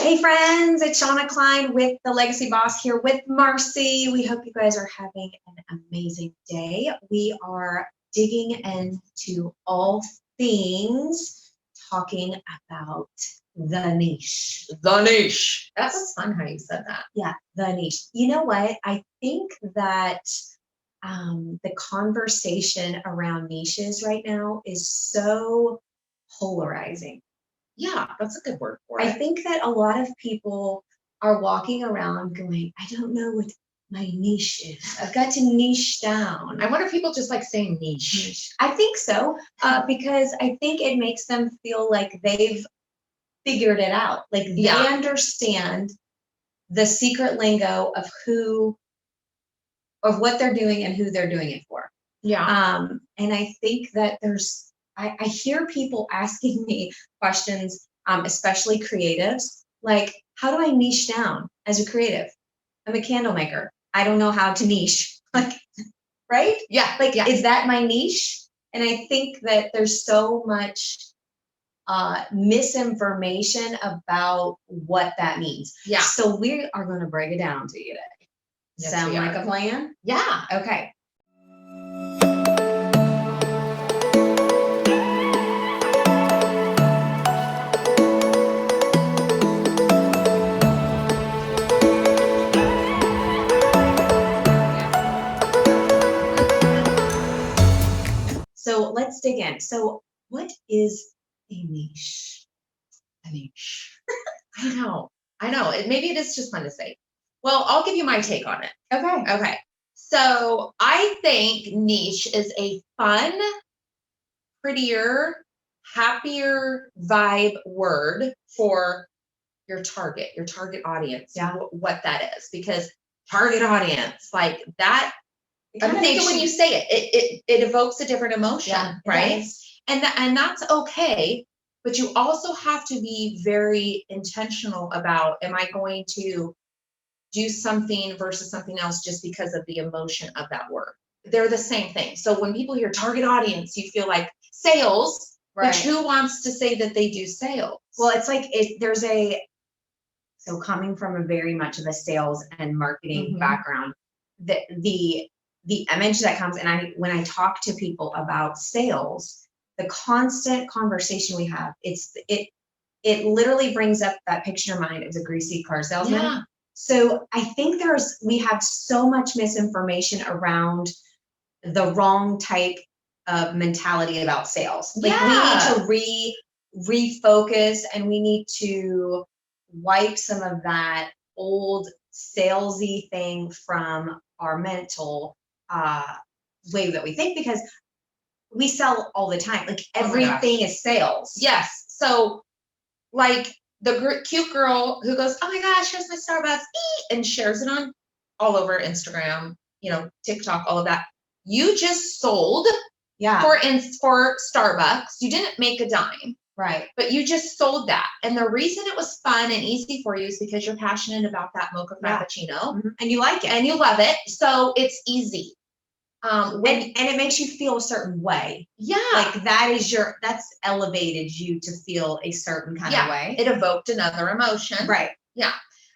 Hey friends, it's Shauna Klein with the Legacy Boss here with Marcy. We hope you guys are having an amazing day. We are digging into all things, talking about the niche. The niche. That was fun how you said that. Yeah, the niche. You know what? I think that the conversation around niches right now is so polarizing. Yeah, that's a good word for I it. think that a lot of people are walking around going, I don't know what my niche is. I've got to niche down. I wonder if people just like saying niche. I think so, because I think it makes them feel like they've figured it out. Like they understand the secret lingo of what they're doing and who they're doing it for. Yeah. And I think that I hear people asking me questions, especially creatives, like, how do I niche down as a creative? I'm a candle maker. I don't know how to niche. Like, right? Yeah. Like, is that my niche? And I think that there's so much misinformation about what that means. Yeah. So we are going to break it down to you today. Yes, Sound like a plan? Yeah. Okay. So let's dig in. So what is a niche? A niche. I know. Maybe it is just fun to say. Well, I'll give you my take on it. Okay. So I think niche is a fun, prettier, happier vibe word for your target audience. Yeah. What that is, because target audience, like that. I'm thinking when you say it evokes a different emotion, right? And that's okay. But you also have to be very intentional about, am I going to do something versus something else just because of the emotion of that word? They're the same thing. So when people hear target audience, you feel like sales, but who wants to say that they do sales? Well, it's like so coming from a very much of a sales and marketing background, the image that comes, and when I talk to people about sales, the constant conversation we have, it literally brings up that picture in your mind of the greasy car salesman. Yeah. So I think we have so much misinformation around the wrong type of mentality about sales. Like we need to refocus, and we need to wipe some of that old salesy thing from our mental way that we think, because we sell all the time. Like everything is sales. Yes. So like the cute girl who goes, oh my gosh, here's my Starbucks, and shares it on all over Instagram, TikTok, all of that. You just sold for Starbucks. You didn't make a dime. Right. But you just sold that. And the reason it was fun and easy for you is because you're passionate about that mocha frappuccino. And you like it. And you love it. So it's easy. And it makes you feel a certain way. Yeah. Like that's elevated you to feel a certain kind of way. It evoked another emotion. Right. Yeah.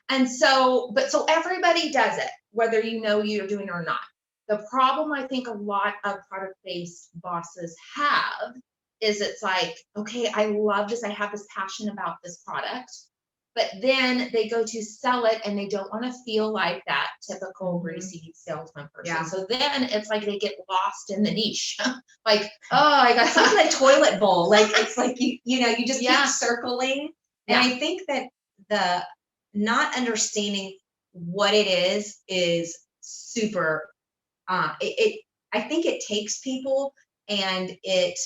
And so everybody does it, whether you're doing it or not. The problem I think a lot of product-based bosses have is it's like, okay, I love this. I have this passion about this product, but then they go to sell it and they don't want to feel like that typical greasy salesman person. Yeah. So then it's like they get lost in the niche. Like, oh, I got something like toilet bowl. Like it's like you just keep circling. And I think that the not understanding what it is super I think it takes people and it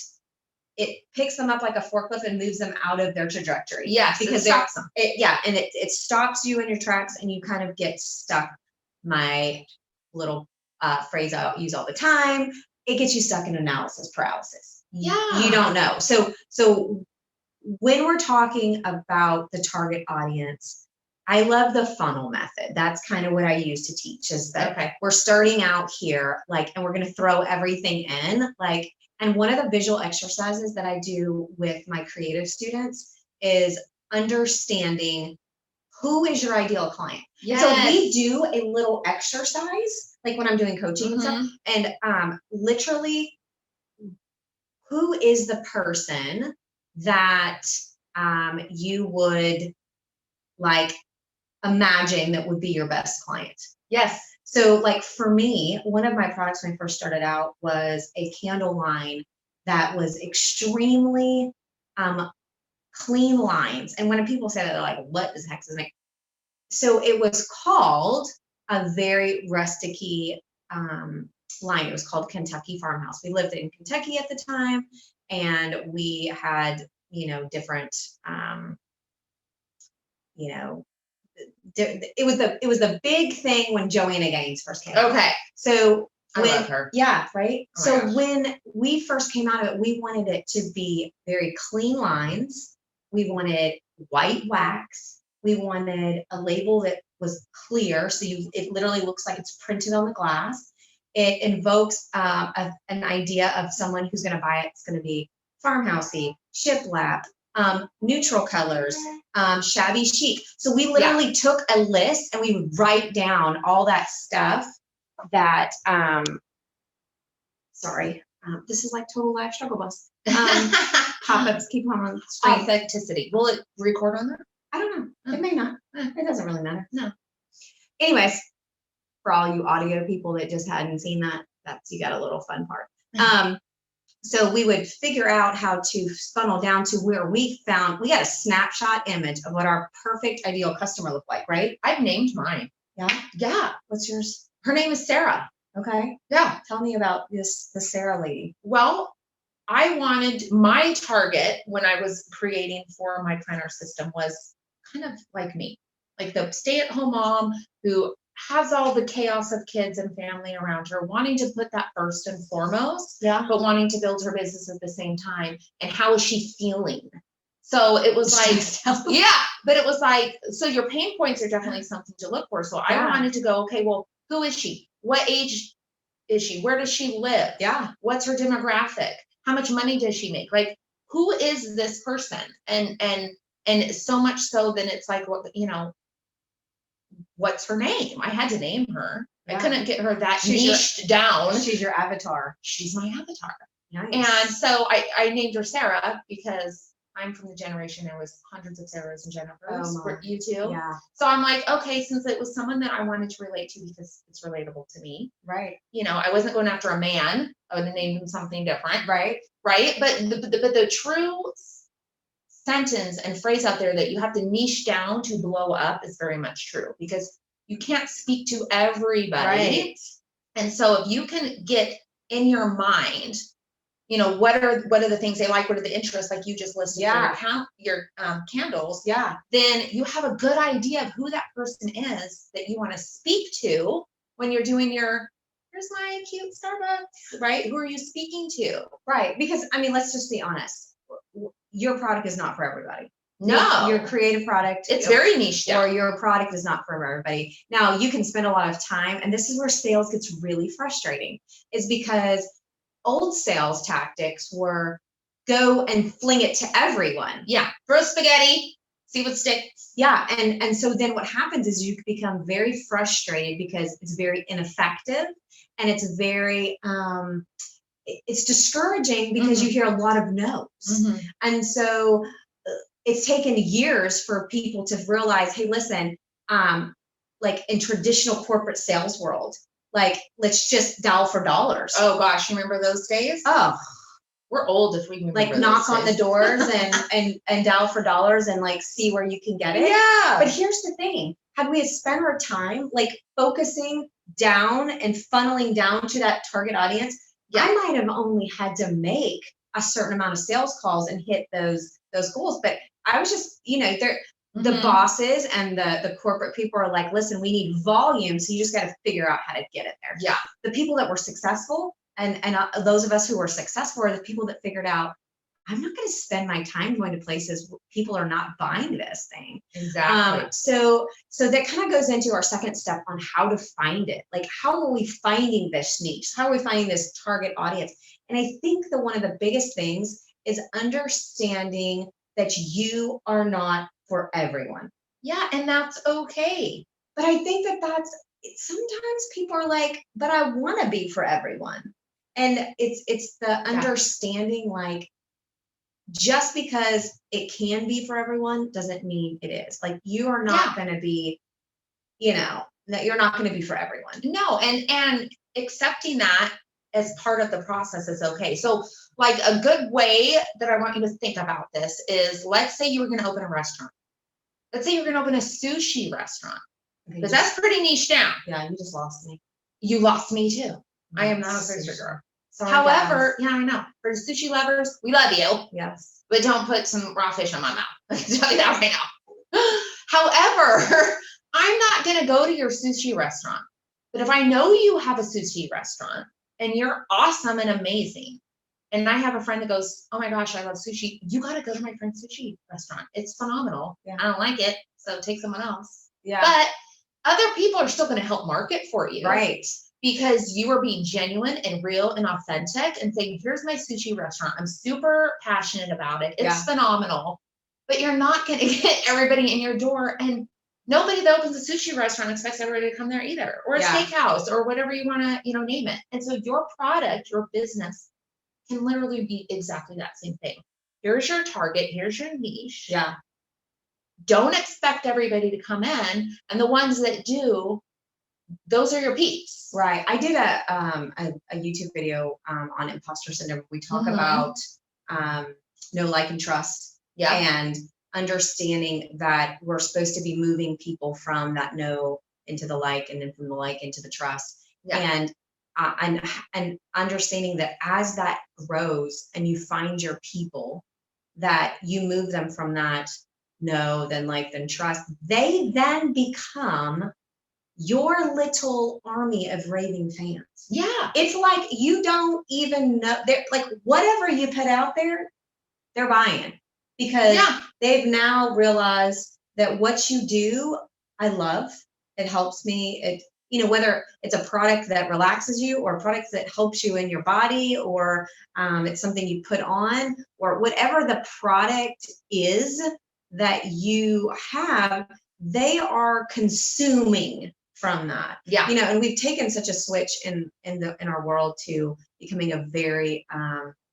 picks them up like a forklift and moves them out of their trajectory. Yes, because it stops them. And it stops you in your tracks, and you kind of get stuck. My little phrase I use all the time, it gets you stuck in analysis paralysis. Yeah. You don't know. So when we're talking about the target audience, I love the funnel method. That's kind of what I use to teach, is that we're starting out here, and we're going to throw everything in, and one of the visual exercises that I do with my creative students is understanding who is your ideal client? Yes. And so we do a little exercise, like when I'm doing coaching and stuff, and literally, who is the person that you would like imagine that would be your best client? Yes. So like for me, one of my products when I first started out was a candle line that was extremely clean lines. And when people say that, they're like, what the heck does it make? So it was called a very rusticy line. It was called Kentucky Farmhouse. We lived in Kentucky at the time, and we had, different, it was the big thing when Joanna Gaines first came out. Okay. So I love her. Yeah, right. Oh so when we first came out of it, we wanted it to be very clean lines. We wanted white wax. We wanted a label that was clear, so it literally looks like it's printed on the glass. It invokes an idea of someone who's going to buy it. It's going to be farmhousey, shiplap, neutral colors, shabby chic. So we literally took a list and we would write down all that stuff that, this is like total life struggle bus. Pop-ups keep on screen. Authenticity. Will it record on there? I don't know. It may not. It doesn't really matter. No. Anyways, for all you audio people that just hadn't seen that, you got a little fun part. So we would figure out how to funnel down to where we got a snapshot image of what our perfect ideal customer looked like, right? I've named mine. Yeah? Yeah. What's yours? Her name is Sarah. Okay. Yeah. Tell me about the Sarah lady. Well, I wanted my target when I was creating for my planner system was kind of like me, like the stay-at-home mom who has all the chaos of kids and family around her, wanting to put that first and foremost, but wanting to build her business at the same time. And how is she feeling? So it was like, but it was like, so your pain points are definitely something to look for. So I wanted to go, okay, well, who is she? What age is she? Where does she live? Yeah. What's her demographic? How much money does she make? Like, who is this person? And so much so then it's like, what, what's her name? I had to name her. I couldn't get her that niched down. She's your avatar. She's my avatar. Nice. And so I named her Sarah because I'm from the generation there was hundreds of Sarahs and Jennifers. You too? Yeah. So I'm like, okay, since it was someone that I wanted to relate to because it's relatable to me. Right. I wasn't going after a man. I would have named him something different. Right. Right. But the true sentence and phrase out there that you have to niche down to blow up is very much true, because you can't speak to everybody. Right. And so if you can get in your mind, what are the things they like, what are the interests, like you just listed your candles, then you have a good idea of who that person is that you want to speak to when you're doing here's my cute Starbucks, right? Who are you speaking to? Right. Because let's just be honest. Your product is not for everybody. No. Your creative product. It's very niche down. Or your product is not for everybody. Now you can spend a lot of time, and this is where sales gets really frustrating, is because old sales tactics were go and fling it to everyone. Yeah. Throw spaghetti, see what sticks. Yeah. And so then what happens is you become very frustrated because it's very ineffective, and it's very, it's discouraging because you hear a lot of no's. And so it's taken years for people to realize, hey, listen, like in traditional corporate sales world, like, let's just dial for dollars. Oh gosh, you remember those days? Oh, we're old if we remember like knock on the doors and dial for dollars and like see where you can get it. Yeah. But here's the thing. Had we spent our time like focusing down and funneling down to that target audience, I might have only had to make a certain amount of sales calls and hit those goals. But I was just, the bosses and the corporate people are like, listen, we need volume. So you just got to figure out how to get it there. Yeah. The people that were successful and those of us who were successful are the people that figured out, I'm not going to spend my time going to places where people are not buying this thing. Exactly. So that kind of goes into our second step on how to find it. Like, how are we finding this niche? How are we finding this target audience? And I think that one of the biggest things is understanding that you are not for everyone. Yeah, and that's okay. But I think that's sometimes people are like, but I want to be for everyone. And it's the understanding, like, just because it can be for everyone doesn't mean it is. Like, you are not going to be, that you're not going to be for everyone. No, and accepting that as part of the process is okay. So, like, a good way that I want you to think about this is, let's say you were going to open a restaurant. Let's say you're going to open a sushi restaurant, because that's pretty niche down. Yeah, you just lost me. You lost me too. I am not a sushi girl. Sorry, however, yeah, I know. For sushi lovers, we love you. Yes. But don't put some raw fish in my mouth. I can tell you that right now. However, I'm not going to go to your sushi restaurant. But if I know you have a sushi restaurant and you're awesome and amazing, and I have a friend that goes, oh my gosh, I love sushi, you got to go to my friend's sushi restaurant. It's phenomenal. Yeah. I don't like it, so take someone else. Yeah. But other people are still going to help market for you. Right. Because you are being genuine and real and authentic and saying, here's my sushi restaurant. I'm super passionate about it. It's phenomenal. But you're not going to get everybody in your door. And nobody that opens a sushi restaurant expects everybody to come there either. Or a steakhouse or whatever you want to, name it. And so your product, your business can literally be exactly that same thing. Here's your target. Here's your niche. Yeah. Don't expect everybody to come in. And the ones that do, those are your peeps. Right. I did a YouTube video on Imposter Syndrome. We talk about know, like, and trust. Yeah. And understanding that we're supposed to be moving people from that know into the like, and then from the like into the trust. Yeah. And understanding that as that grows and you find your people, that you move them from that know, then like, then trust, they then become your little army of raving fans. Yeah. It's like you don't even know. They're like, whatever you put out there, they're buying, because they've now realized that what you do, I love. It helps me. It, whether it's a product that relaxes you or a product that helps you in your body, or it's something you put on, or whatever the product is that you have, they are consuming from that. Yeah. And we've taken such a switch in our world to becoming a very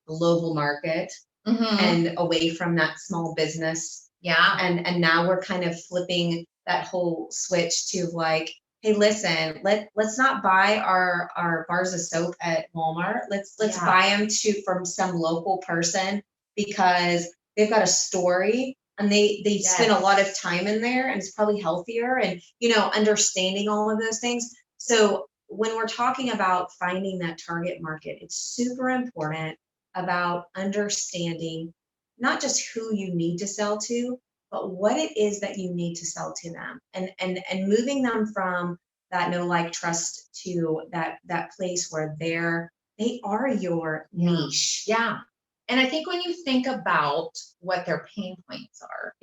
global market, and away from that small business. Yeah. And now we're kind of flipping that whole switch to like, hey, listen, let's not buy our bars of soap at Walmart. Let's buy them from some local person, because they've got a story. And they spend a lot of time in there, and it's probably healthier, and, understanding all of those things. So when we're talking about finding that target market, it's super important about understanding not just who you need to sell to, but what it is that you need to sell to them, and moving them from that know, like, trust to that place where they are your niche. Yeah. And I think when you think about what their pain points are,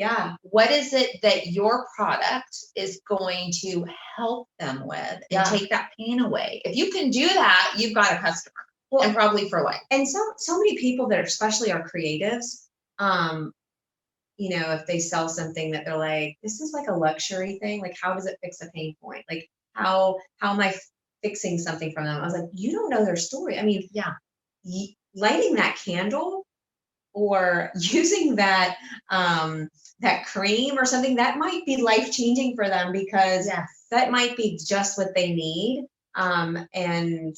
what is it that your product is going to help them with and take that pain away? If you can do that, you've got a customer, and probably for life. And so many people that especially are creatives, if they sell something that they're like, this is like a luxury thing, like, how does it fix a pain point? Like, how am I fixing something from them? I was like, you don't know their story. I mean, lighting that candle or using that cream or something, that might be life-changing for them, because that might be just what they need. And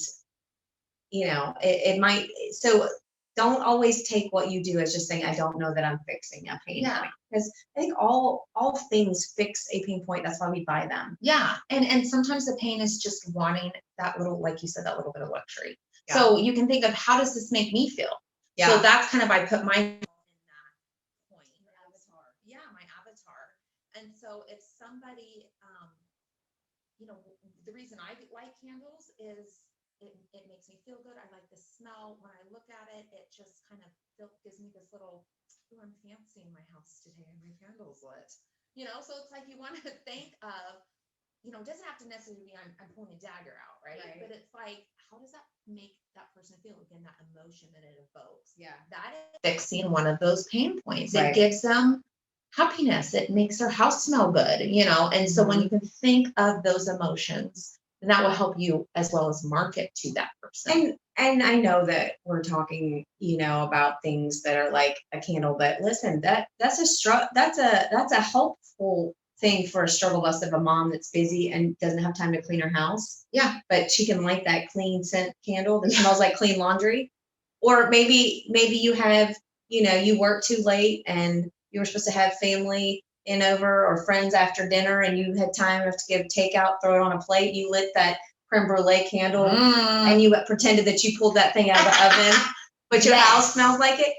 it might, so don't always take what you do as just saying, I don't know that I'm fixing a pain point, because I think all things fix a pain point. That's why we buy them. Yeah. And sometimes the pain is just wanting that little, like you said, that little bit of luxury. So you can think of, how does this make me feel? So that's kind of, I put my in that point. Avatar. Yeah, my avatar. And so if somebody, the reason I like candles is it makes me feel good. I like the smell. When I look at it, it just kind of gives me this little, oh, I'm fancy in my house today and my candle's lit. So it's like, you want to think of, it doesn't have to necessarily be I'm pulling a dagger out, right? But it's like, how does that make that person feel? Again, that emotion that it evokes. Yeah. That is fixing one of those pain points. It gives them happiness. It makes their house smell good, and so when you can think of those emotions, then that will help you as well as market to that person. And I know that we're talking, about things that are like a candle, but listen, that's a helpful thing for a struggle bus of a mom that's busy and doesn't have time to clean her house. Yeah. But she can light that clean scent candle that smells like clean laundry. Or maybe you have, you work too late and you were supposed to have family in over or friends after dinner and you had time to give takeout, throw it on a plate. You lit that creme brulee candle and you pretended that you pulled that thing out of the oven, but your house smells like it.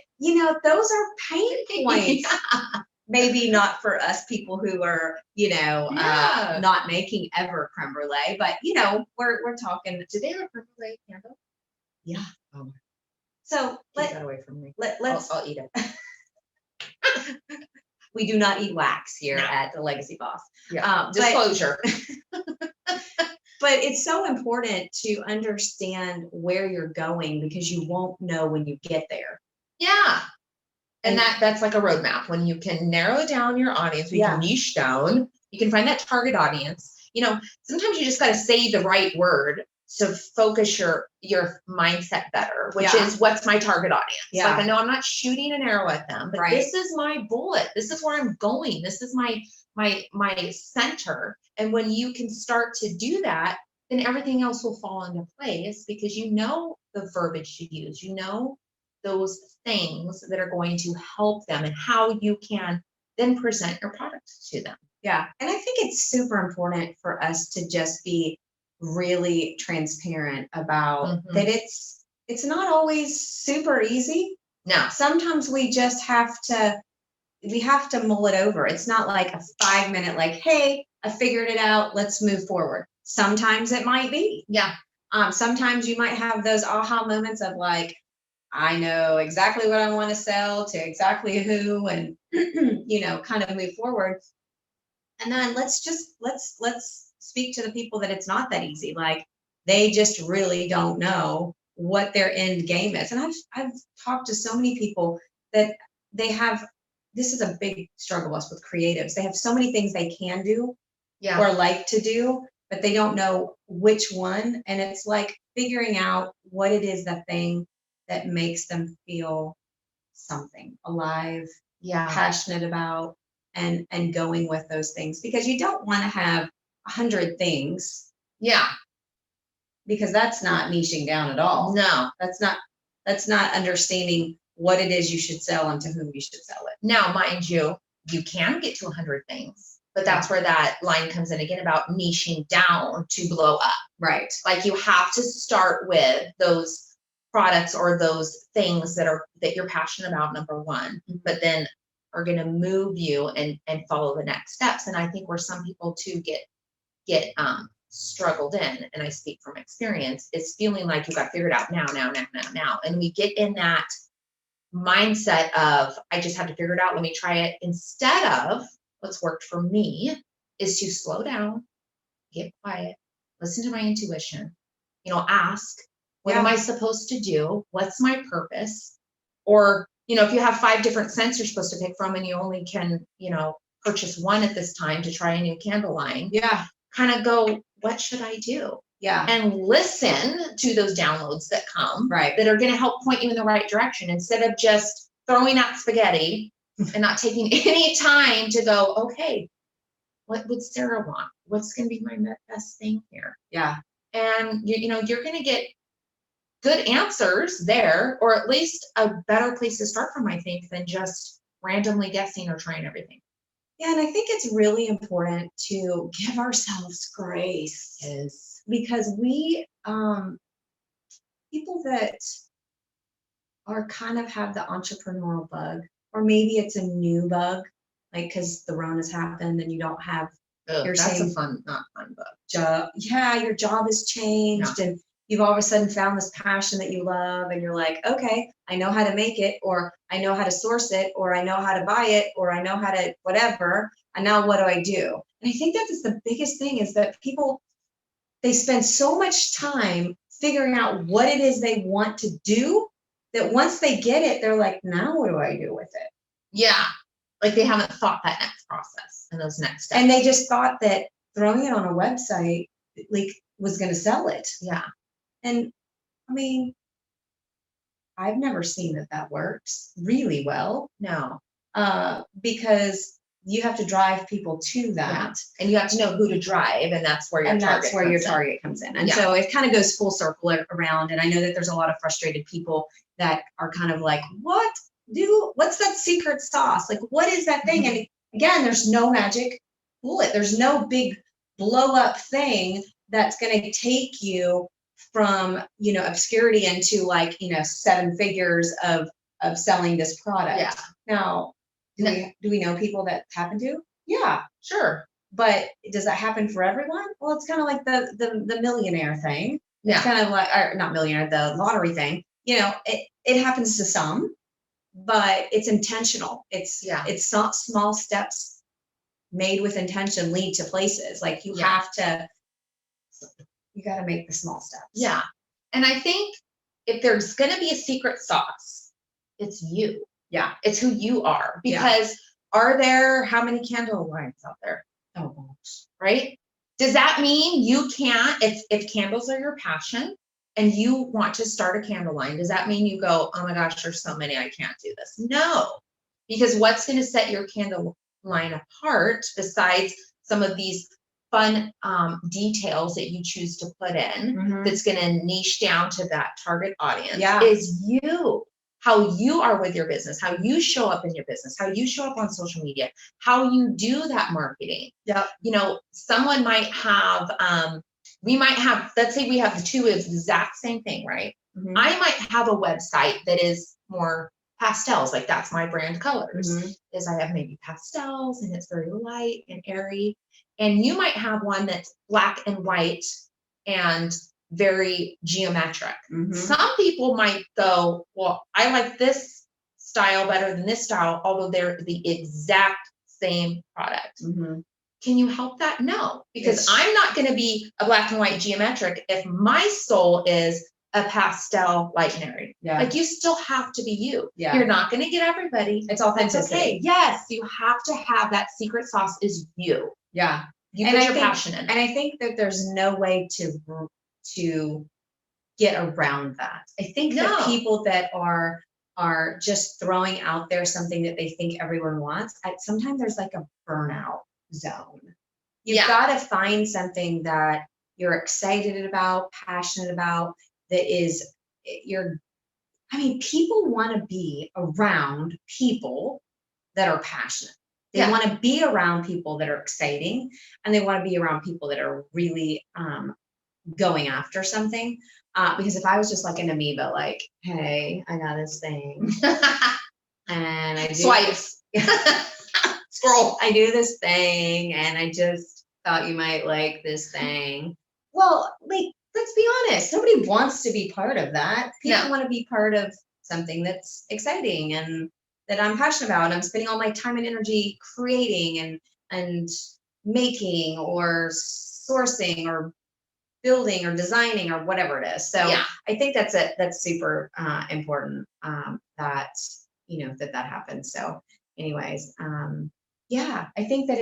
Those are pain points. Yeah. Maybe not for us people who are, not making ever creme brulee, but we're talking. Do they have a creme brulee candle? Yeah. Oh. So keep that away from me. I'll eat it. We do not eat wax here at the Legacy Boss. Yeah. Disclosure. But it's so important to understand where you're going because you won't know when you get there. Yeah. And that's like a roadmap. When you can narrow down your audience, you can niche down, you can find that target audience. Sometimes you just got to say the right word to focus your mindset better, which is what's my target audience. Yeah. Like I know I'm not shooting an arrow at them, but this is my bullet. This is where I'm going. This is my center. And when you can start to do that, then everything else will fall into place because the verbiage to use, those things that are going to help them and how you can then present your product to them. Yeah. And I think it's super important for us to just be really transparent about that it's not always super easy. No. Sometimes we just have to mull it over. It's not like a 5-minute, like, hey, I figured it out. Let's move forward. Sometimes it might be. Yeah. Sometimes you might have those aha moments of like, I know exactly what I want to sell to exactly who, and kind of move forward. And then let's speak to the people that it's not that easy. Like they just really don't know what their end game is. And I've talked to so many people that this is a big struggle us with creatives. They have so many things they can do or like to do, but they don't know which one. And it's like figuring out what it is, the thing that makes them feel something alive, passionate about, and going with those things, because you don't want to have 100 things. Yeah. Because that's not niching down at all. No, that's not understanding what it is you should sell and to whom you should sell it. Now, mind you, you can get to 100 things, but that's where that line comes in again about niching down to blow up. Right. Like you have to start with those products or those things that you're passionate about, number one, but then are going to move you and follow the next steps. And I think where some people too get struggled in, and I speak from experience, is feeling like you got figured out now. And we get in that mindset of, I just have to figure it out. Let me try it. Instead of what's worked for me is to slow down, get quiet, listen to my intuition, ask, what am I supposed to do? What's my purpose? Or, if you have 5 different scents you're supposed to pick from and you only can, purchase one at this time to try a new candle line. Yeah. Kind of go, what should I do? Yeah. And listen to those downloads that come, that are going to help point you in the right direction, instead of just throwing out spaghetti and not taking any time to go, okay, what would Sarah want? What's going to be my best thing here? Yeah. And you're going to get good answers there, or at least a better place to start from, I think, than just randomly guessing or trying everything. Yeah, and I think it's really important to give ourselves grace. Yes. Because we, people that are kind of have the entrepreneurial bug, or maybe it's a new bug, like because the Rona's happened and you don't have your same not fun bug. Job. Yeah, your job has changed and you've all of a sudden found this passion that you love, and you're like, okay, I know how to make it, or I know how to source it, or I know how to buy it, or I know how to whatever. And now what do I do? And I think that is the biggest thing, is that people, they spend so much time figuring out what it is they want to do that once they get it, they're like, now what do I do with it? Yeah. Like they haven't thought that next process and those next steps. And they just thought that throwing it on a website like was going to sell it. Yeah. And I mean, I've never seen that works really well. No. Because you have to drive people to that. Yeah. And you have to know who to drive, and that's where your target comes in. And so it kind of goes full circle around. And I know that there's a lot of frustrated people that are kind of like, what's that secret sauce? Like, what is that thing? And again, there's no magic bullet. There's no big blow up thing that's going to take you from, obscurity into like, 7 figures of selling this product. Yeah. Now, do we know people that happen to? Yeah, sure. But does that happen for everyone? Well, it's kind of like the millionaire thing. Yeah. It's kind of like, or not millionaire, the lottery thing. It happens to some, but it's intentional. It's not small steps made with intention lead to places. Like you got to make the small steps. Yeah. And I think if there's going to be a secret sauce, it's you. Yeah. It's who you are. Because are there, how many candle lines out there? Oh, gosh. Right? Does that mean you can't, if candles are your passion and you want to start a candle line, does that mean you go, oh my gosh, there's so many, I can't do this? No. Because what's going to set your candle line apart, besides some of these fun details that you choose to put in, that's going to niche down to that target audience, is you. How you are with your business, how you show up in your business, how you show up on social media, how you do that marketing. Yeah. Someone might have, we might have, let's say we have the two exact same thing, right? I might have a website that is more pastels, like that's my brand colors, is I have maybe pastels and it's very light and airy. And you might have one that's black and white and very geometric. Some people might go, well, I like this style better than this style, although they're the exact same product. Can you help that? No, because I'm not going to be a black and white geometric if my soul is a pastel light and airy. Like you still have to be you. You're not going to get everybody. It's authenticity. Okay. Yes, you have to have that secret sauce is you. Yeah. You put your passion in. And I think that there's no way to get around that. I think that people that are just throwing out there something that they think everyone wants, sometimes there's like a burnout zone. You've got to find something that you're excited about, passionate about, that is people want to be around people that are passionate. They want to be around people that are exciting, and they want to be around people that are really going after something. Because if I was just like an amoeba, like, hey, I got this thing, and I do scroll, I do this thing, and I just thought you might like this thing. Well, like, let's be honest, nobody wants to be part of that. People want to be part of something that's exciting and that I'm passionate about, and I'm spending all my time and energy creating and making or sourcing or building or designing or whatever it is. So I think that's super important, that that happens. So anyways, I think that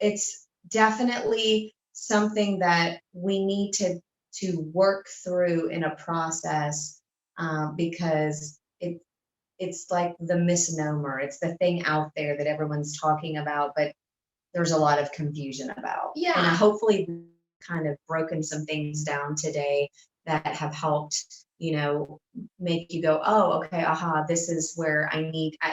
it's definitely something that we need to work through in a process, because it's like the misnomer. It's the thing out there that everyone's talking about, but there's a lot of confusion about. Yeah. And hopefully kind of broken some things down today that have helped, make you go, oh, okay, this is where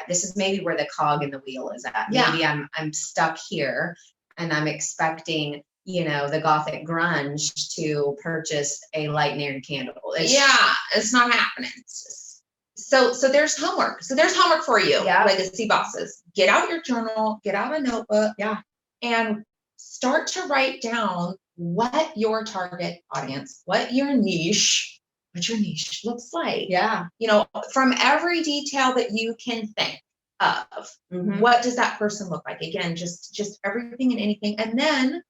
this is maybe where the cog in the wheel is at. Maybe I'm stuck here and I'm expecting, the Gothic grunge to purchase a light and airy candle. It's not happening. So there's homework. So there's homework for you, legacy bosses. Get out your journal, get out a notebook, and start to write down what your target audience, what your niche looks like. From every detail that you can think of, what does that person look like? Again, just everything and anything. And then,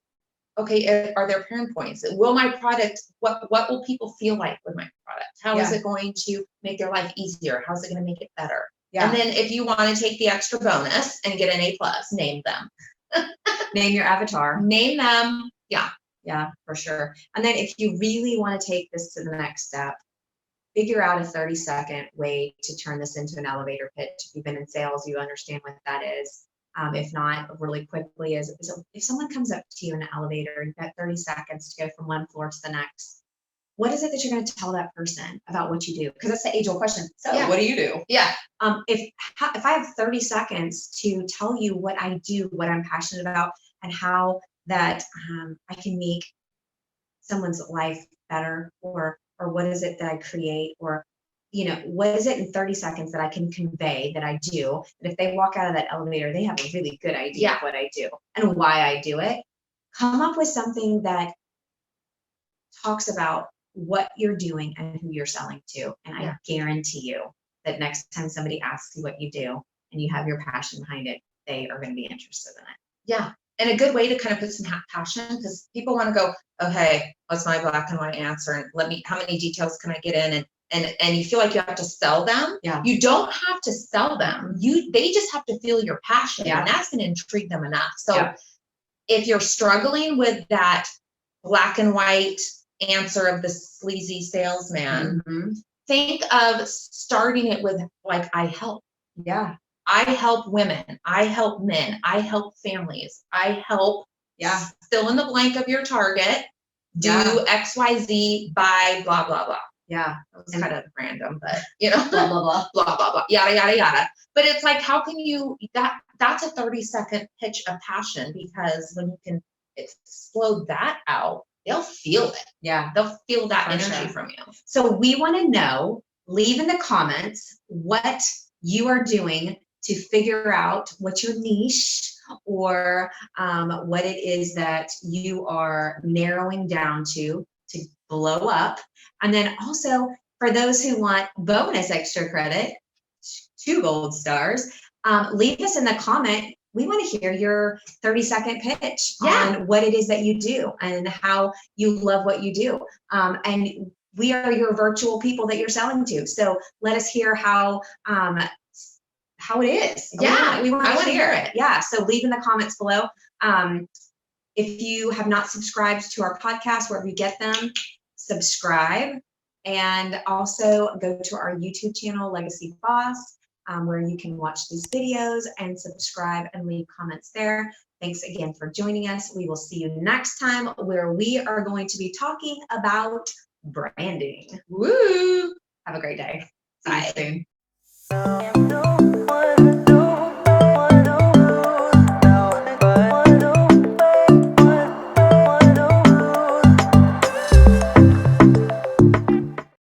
okay, are there pain points? Will my product, what will people feel like with my product? How is it going to make their life easier? How's it going to make it better? Yeah. And then if you want to take the extra bonus and get an A+, name them. Name your avatar. Name them. Yeah. Yeah, for sure. And then if you really want to take this to the next step, figure out a 30-second way to turn this into an elevator pitch. If you've been in sales, you understand what that is. If not, really quickly is if someone comes up to you in an elevator, you've got 30 seconds to go from one floor to the next. What is it that you're going to tell that person about what you do? Because that's the age-old question. So what do you do? Yeah. If I have 30 seconds to tell you what I do, what I'm passionate about, and how that I can make someone's life better, or what is it that I create, or what is it in 30 seconds that I can convey that I do, and if they walk out of that elevator, they have a really good idea of what I do and why I do it. Come up with something that talks about what you're doing and who you're selling to, and I guarantee you that next time somebody asks you what you do and you have your passion behind it, they are going to be interested in it. Yeah. And a good way to kind of put some passion, because people want to go, okay, what's my black and white answer? And how many details can I get in? And you feel like you have to sell them. Yeah. You don't have to sell them. They just have to feel your passion, and that's going to intrigue them enough. So if you're struggling with that black and white answer of the sleazy salesman, think of starting it with like, I help. Yeah. I help women, I help men, I help families, I help fill in the blank of your target, do XYZ by blah, blah, blah. Yeah. It was kind of random, but blah, blah, blah, blah, blah, blah, yada, yada, yada. But it's like, how can you, that's a 30-second pitch of passion, because when you can explode that out, they'll feel it. Yeah. They'll feel that energy from you. So we want to know, leave in the comments what you are doing to figure out what's your niche, or what it is that you are narrowing down to blow up. And then also, for those who want bonus extra credit, 2 gold stars, leave us in the comment. We want to hear your 30-second pitch on what it is that you do and how you love what you do. And we are your virtual people that you're selling to. So let us hear how it is. Yeah, we want to hear it. Yeah, so leave in the comments below. If you have not subscribed to our podcast, wherever you get them, subscribe. And also go to our YouTube channel, Legacy Boss, where you can watch these videos and subscribe and leave comments there. Thanks again for joining us. We will see you next time, where we are going to be talking about branding. Woo! Have a great day. Bye. See you soon.